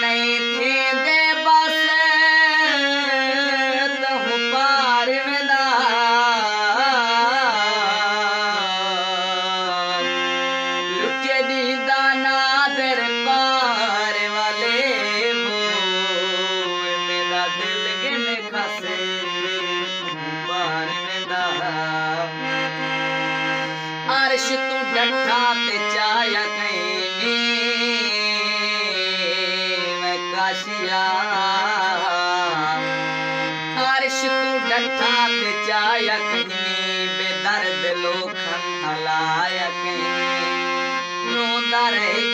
नहीं थी दे बस तहु पार वेंदा लुटे ॾींदा नादर पार वाले मेरा दिल गिन खसे पार वेंदा अर्श तू डठा ते चाया कहीं मैं काशिया अर्श तू डठा ते चाया कहीं बेदर्द लोखन हलाया कहीं रोंदा रहे